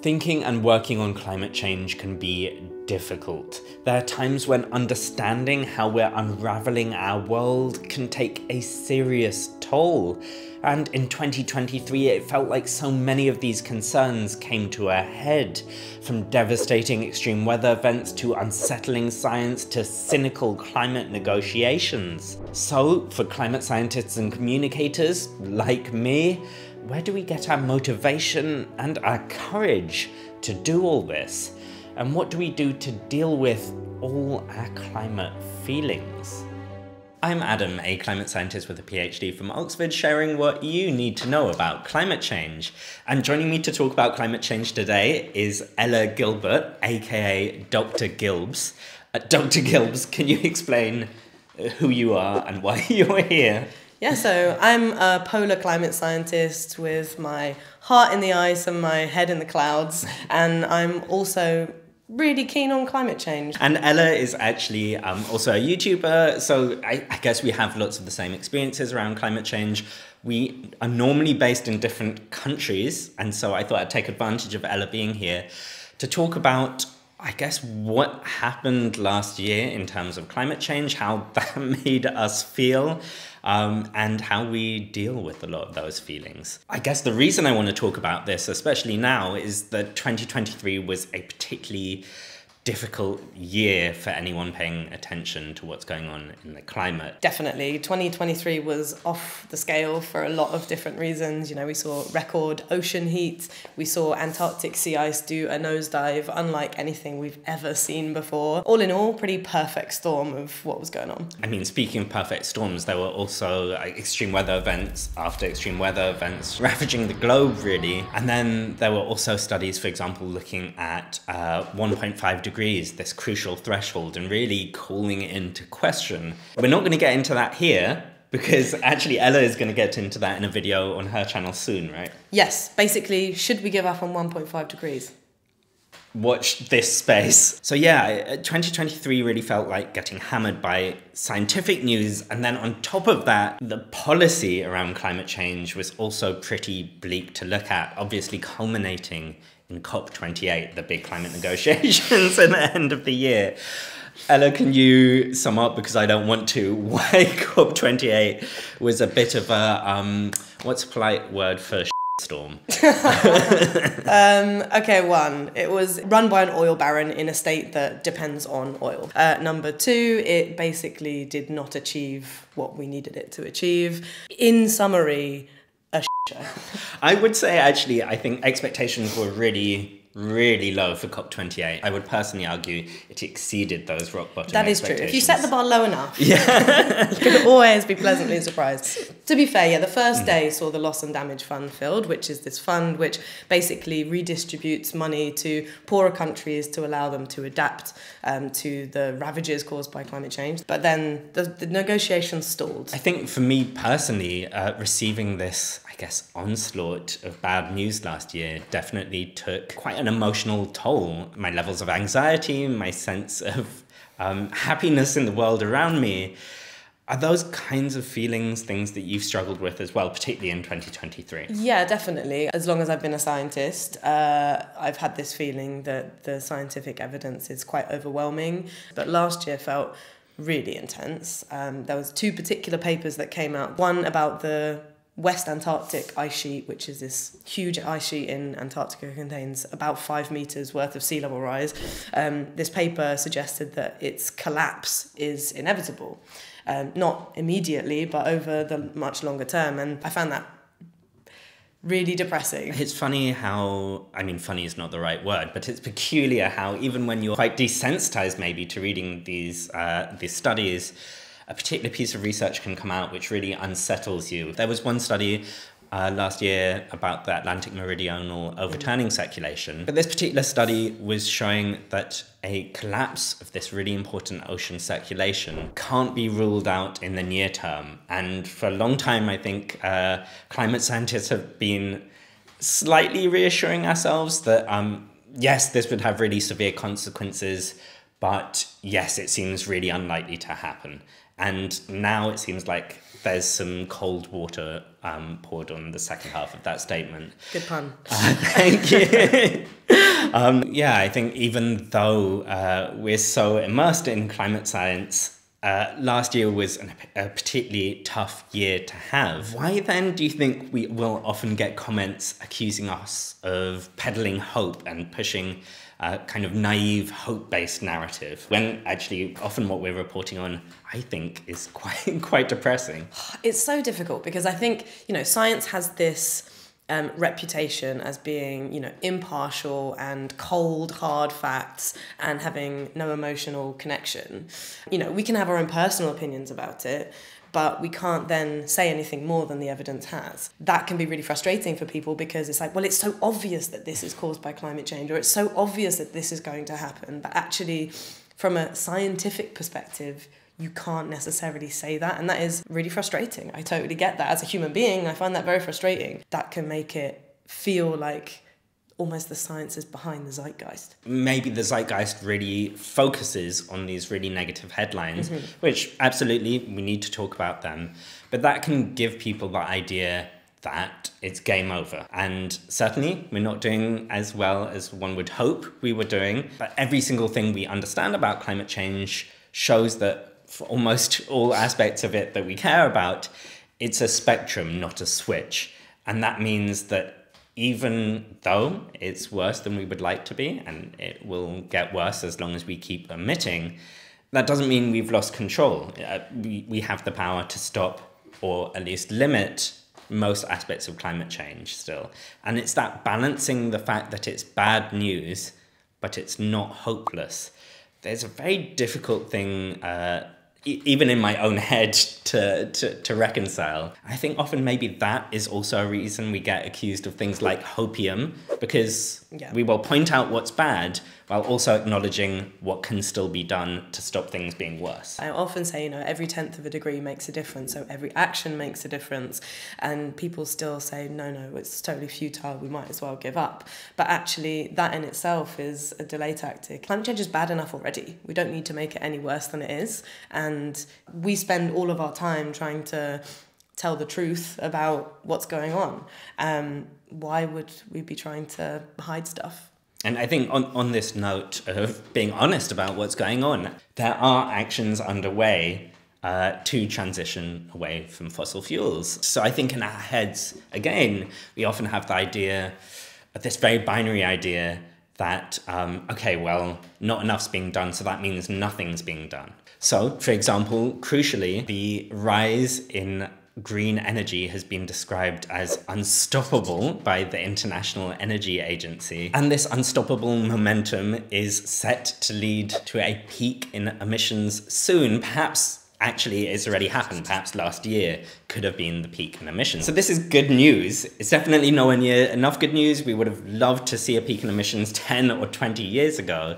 Thinking and working on climate change can be difficult. There are times when understanding how we're unravelling our world can take a serious toll. And in 2023, it felt like so many of these concerns came to a head, from devastating extreme weather events to unsettling science to cynical climate negotiations. So, for climate scientists and communicators like me, where do we get our motivation and our courage to do all this? And what do we do to deal with all our climate feelings? I'm Adam, a climate scientist with a PhD from Oxford, sharing what you need to know about climate change. And joining me to talk about climate change today is Ella Gilbert, aka Dr Gilbz. Dr Gilbz, can you explain who you are and why you're here? Yeah, so I'm a polar climate scientist with my heart in the ice and my head in the clouds, and I'm also really keen on climate change. And Ella is actually also a YouTuber, so I guess we have lots of the same experiences around climate change. We are normally based in different countries, and so I thought I'd take advantage of Ella being here to talk about, I guess, what happened last year in terms of climate change, how that made us feel, and how we deal with a lot of those feelings. I guess the reason I want to talk about this, especially now, is that 2023 was a particularly difficult year for anyone paying attention to what's going on in the climate. Definitely. 2023 was off the scale for a lot of different reasons. You know, we saw record ocean heat. We saw Antarctic sea ice do a nosedive, unlike anything we've ever seen before. All in all, pretty perfect storm of what was going on. I mean, speaking of perfect storms, there were also extreme weather events after extreme weather events ravaging the globe, really. And then there were also studies, for example, looking at 1.5 degrees, this crucial threshold, and really calling it into question. We're not going to get into that here, because actually Ella is going to get into that in a video on her channel soon, right? Yes, basically, should we give up on 1.5 degrees? Watch this space. So yeah, 2023 really felt like getting hammered by scientific news, and then on top of that, the policy around climate change was also pretty bleak to look at, obviously culminating in COP28, the big climate negotiations at the end of the year. Ella, can you sum up, because I don't want to, why COP28 was a bit of a, what's a polite word for storm? Okay, one, it was run by an oil baron in a state that depends on oil. Number two, it basically did not achieve what we needed it to achieve. In summary, a show. I would say, actually, I think expectations were really low for COP28. I would personally argue it exceeded those rock bottom That is true. expectations. If you set the bar low enough, yeah. you can always be pleasantly surprised. To be fair, yeah, the first day saw the Loss and Damage Fund filled, which is this fund which basically redistributes money to poorer countries to allow them to adapt to the ravages caused by climate change. But then the negotiations stalled. I think for me personally, receiving this, I guess, onslaught of bad news last year definitely took quite an emotional toll. My levels of anxiety, my sense of happiness in the world around me. Are those kinds of feelings things that you've struggled with as well, particularly in 2023? Yeah, definitely. As long as I've been a scientist, I've had this feeling that the scientific evidence is quite overwhelming. But last year felt really intense. There was two particular papers that came out. One about the West Antarctic ice sheet, which is this huge ice sheet in Antarctica, contains about 5 meters worth of sea level rise. This paper suggested that its collapse is inevitable. Not immediately, but over the much longer term. And I found that really depressing. It's funny how, I mean, funny is not the right word, but it's peculiar how even when you're quite desensitized maybe to reading these studies, a particular piece of research can come out which really unsettles you. There was one study last year about the Atlantic meridional overturning circulation. But this particular study was showing that a collapse of this really important ocean circulation can't be ruled out in the near term. And for a long time, I think climate scientists have been slightly reassuring ourselves that, yes, this would have really severe consequences, but yes, it seems really unlikely to happen. And now it seems like there's some cold water poured on the second half of that statement. Good pun. Thank you. Yeah, I think even though we're so immersed in climate science, last year was a particularly tough year to have. Why then do you think we will often get comments accusing us of peddling hope and pushing kind of naive hope-based narrative, when actually often what we're reporting on, I think, is quite depressing? It's so difficult because I think, science has this reputation as being, impartial and cold, hard facts and having no emotional connection. We can have our own personal opinions about it, but we can't then say anything more than the evidence has. That can be really frustrating for people because it's like, well, it's so obvious that this is caused by climate change, or it's so obvious that this is going to happen. But actually, from a scientific perspective, you can't necessarily say that. And that is really frustrating. I totally get that. As a human being, I find that very frustrating. That can make it feel like almost the science is behind the zeitgeist. Maybe the zeitgeist really focuses on these really negative headlines, which absolutely we need to talk about them. But that can give people the idea that it's game over. And certainly we're not doing as well as one would hope we were doing. But every single thing we understand about climate change shows that for almost all aspects of it that we care about, it's a spectrum, not a switch. And that means that even though it's worse than we would like to be, and it will get worse as long as we keep emitting, that doesn't mean we've lost control. We have the power to stop or at least limit most aspects of climate change still. And it's that balancing the fact that it's bad news, but it's not hopeless. There's a very difficult thing even in my own head to reconcile. I think often maybe that is also a reason we get accused of things like hopium, because we will point out what's bad while also acknowledging what can still be done to stop things being worse. I often say, every 1/10 of a degree makes a difference, so every action makes a difference. And people still say, no, it's totally futile, we might as well give up. But actually, that in itself is a delay tactic. Climate change is bad enough already. We don't need to make it any worse than it is. And we spend all of our time trying to tell the truth about what's going on. Why would we be trying to hide stuff? And I think on this note of being honest about what's going on, there are actions underway to transition away from fossil fuels. So I think in our heads, again, we often have the idea, this very binary idea that, okay, well, not enough's being done, so that means nothing's being done. So, for example, crucially, the rise in green energy has been described as unstoppable by the International Energy Agency. And this unstoppable momentum is set to lead to a peak in emissions soon. Perhaps actually it's already happened. Perhaps last year could have been the peak in emissions. So this is good news. It's definitely nowhere near enough good news. We would have loved to see a peak in emissions 10 or 20 years ago.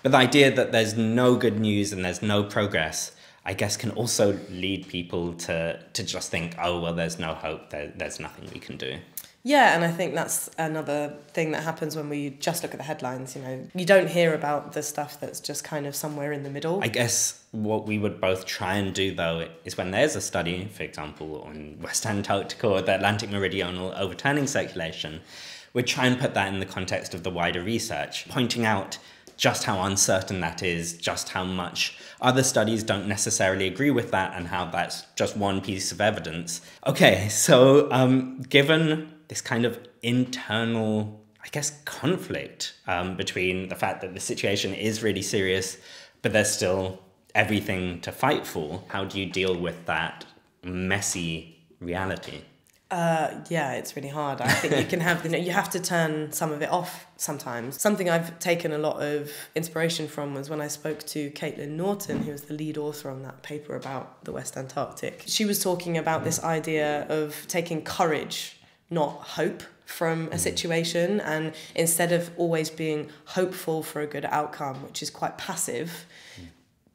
But the idea that there's no good news and there's no progress, I guess, can also lead people to just think, oh, well, there's no hope, there's nothing we can do. Yeah, and I think that's another thing that happens when we just look at the headlines. You don't hear about the stuff that's just kind of somewhere in the middle. I guess what we would both try and do, though, is when there's a study, for example, on West Antarctica or the Atlantic Meridional overturning circulation, we'd try and put that in the context of the wider research, pointing out just how uncertain that is, just how much other studies don't necessarily agree with that, and how that's just one piece of evidence. Okay, so given this kind of internal, I guess, conflict between the fact that the situation is really serious, but there's still everything to fight for, how do you deal with that messy reality? Yeah, it's really hard. I think you can have, you have to turn some of it off sometimes. Something I've taken a lot of inspiration from was when I spoke to Caitlin Norton, who was the lead author on that paper about the West Antarctic. She was talking about this idea of taking courage, not hope, from a situation, and instead of always being hopeful for a good outcome, which is quite passive,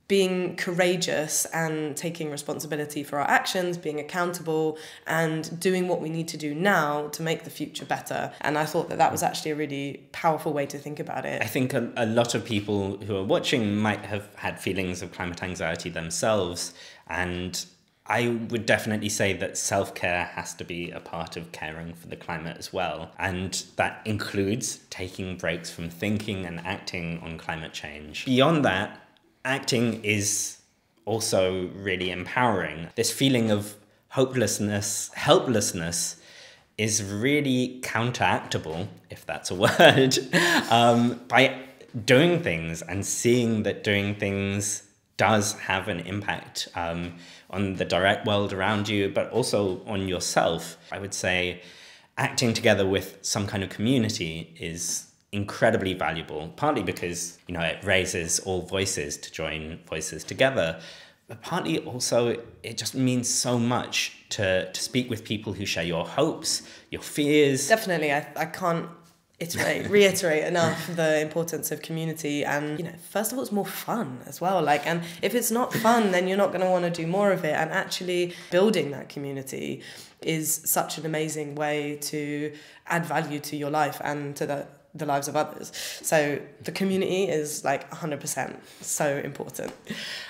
being courageous and taking responsibility for our actions, being accountable and doing what we need to do now to make the future better. And I thought that was actually a really powerful way to think about it. I think a lot of people who are watching might have had feelings of climate anxiety themselves, and I would definitely say that self-care has to be a part of caring for the climate as well. And that includes taking breaks from thinking and acting on climate change. Beyond that, acting is also really empowering. This feeling of hopelessness, helplessness is really counteractable, if that's a word, by doing things and seeing that doing things does have an impact on the direct world around you, but also on yourself. I would say acting together with some kind of community is incredibly valuable, partly because, you know, it raises all voices to join voices together, but partly also it just means so much to speak with people who share your hopes, your fears. Definitely, I can't reiterate enough the importance of community. And, you know, first of all, it's more fun as well. Like, and if it's not fun, then you're not going to want to do more of it. And actually building that community is such an amazing way to add value to your life and to the lives of others. So the community is like 100% so important.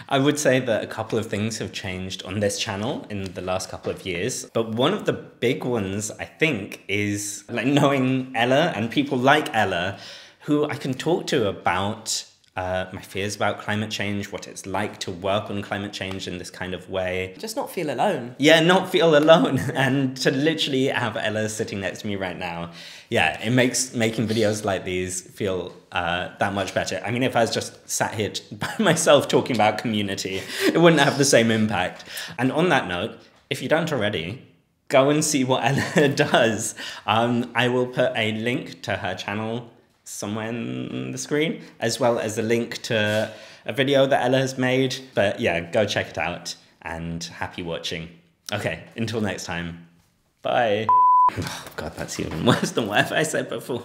I would say that a couple of things have changed on this channel in the last couple of years, but one of the big ones, I think, is like knowing Ella and people like Ella who I can talk to about my fears about climate change, what it's like to work on climate change in this kind of way. Just not feel alone. Yeah, not feel alone. And to literally have Ella sitting next to me right now, yeah, it makes making videos like these feel that much better. I mean, if I was just sat here by myself talking about community, it wouldn't have the same impact. And on that note, if you don't already, go and see what Ella does. I will put a link to her channel somewhere on the screen, as well as a link to a video that Ella has made. But yeah, go check it out and happy watching. Okay, until next time. Bye. Oh God, that's even worse than whatever I said before.